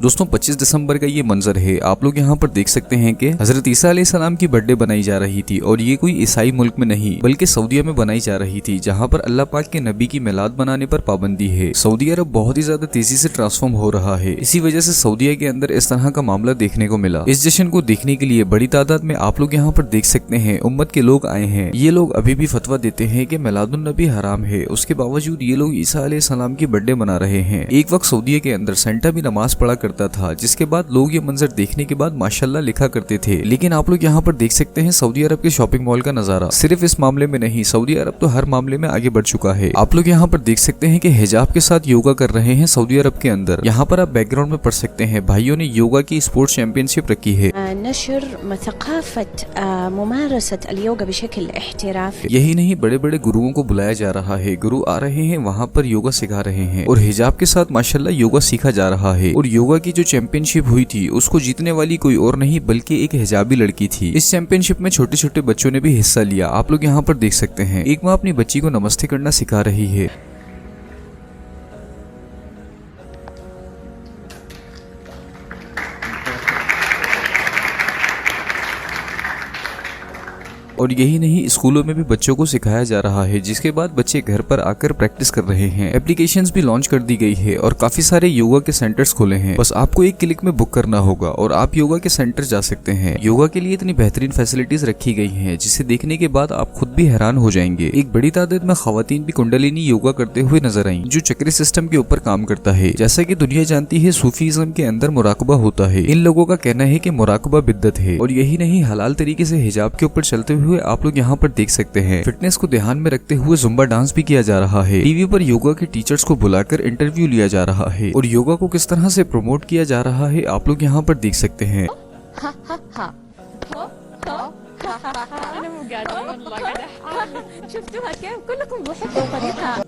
दोस्तों 25 दिसंबर का ये मंजर है। आप लोग यहाँ पर देख सकते हैं कि हजरत ईसा अलैहिस्सलाम की बर्थडे बनाई जा रही थी और ये कोई ईसाई मुल्क में नहीं बल्कि सऊदीया में बनाई जा रही थी, जहाँ पर अल्लाह पाक के नबी की मिलाद बनाने पर पाबंदी है। सऊदी अरब बहुत ही ज्यादा तेजी से ट्रांसफॉर्म हो रहा है, इसी वजह से सऊदीया के अंदर इस तरह का मामला देखने को मिला। इस जश्न को देखने के लिए बड़ी तादाद में आप लोग यहाँ पर देख सकते हैं उम्मत के लोग आए हैं। ये लोग अभी भी फतवा देते हैं कि मिलादुन नबी हराम है, उसके बावजूद ये लोग ईसा अलैहिस्सलाम की बर्थडे मना रहे हैं। एक वक्त सऊदीया के अंदर सेंटा भी नमाज पढ़ा करता था, जिसके बाद लोग ये मंजर देखने के बाद माशाल्लाह लिखा करते थे। लेकिन आप लोग यहाँ पर देख सकते हैं सऊदी अरब के शॉपिंग मॉल का नजारा। सिर्फ इस मामले में नहीं, सऊदी अरब तो हर मामले में आगे बढ़ चुका है। आप लोग यहाँ पर देख सकते हैं कि हिजाब के साथ योगा कर रहे हैं सऊदी अरब के अंदर। यहाँ पर आप बैकग्राउंड में पढ़ सकते हैं भाइयों ने योगा की स्पोर्ट्स चैंपियनशिप रखी है। यही नहीं, बड़े बड़े गुरुओं को बुलाया जा रहा है, गुरु आ रहे हैं, वहाँ पर योगा सिखा रहे हैं और हिजाब के साथ माशाल्लाह योगा सीखा जा रहा है। और योगा की जो चैंपियनशिप हुई थी उसको जीतने वाली कोई और नहीं बल्कि एक हिजाबी लड़की थी। इस चैंपियनशिप में छोटे छोटे बच्चों ने भी हिस्सा लिया। आप लोग यहाँ पर देख सकते हैं एक माँ अपनी बच्ची को नमस्ते करना सिखा रही है। और यही नहीं, स्कूलों में भी बच्चों को सिखाया जा रहा है, जिसके बाद बच्चे घर पर आकर प्रैक्टिस कर रहे हैं। एप्लीकेशंस भी लॉन्च कर दी गई है और काफी सारे योगा के सेंटर्स खोले हैं। बस आपको एक क्लिक में बुक करना होगा और आप योगा के सेंटर जा सकते हैं। योगा के लिए इतनी बेहतरीन फैसिलिटीज रखी गई हैं, जिसे देखने के बाद आप खुद भी हैरान हो जाएंगे। एक बड़ी तादाद में खवातीन भी कुंडलिनी योगा करते हुए नजर आई, जो चक्री सिस्टम के ऊपर काम करता है। जैसा कि दुनिया जानती है, सूफीज्म के अंदर मुराकबा होता है। इन लोगों का कहना है कि मुराकबा बिद्दत है। और यही नहीं, हलाल तरीके से हिजाब के ऊपर चलते हुए आप लोग यहाँ पर देख सकते हैं फिटनेस को ध्यान में रखते हुए जुम्बा डांस भी किया जा रहा है। टीवी पर योगा के टीचर्स को बुलाकर इंटरव्यू लिया जा रहा है और योगा को किस तरह से प्रमोट किया जा रहा है आप लोग यहाँ पर देख सकते हैं।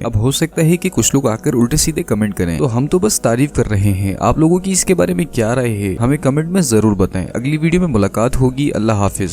अब हो सकता है कि कुछ लोग आकर उल्टे सीधे कमेंट करें, तो हम तो बस तारीफ कर रहे हैं। आप लोगों की इसके बारे में क्या राय है हमें कमेंट में जरूर बताएं। अगली वीडियो में मुलाकात होगी। अल्लाह हाफिज।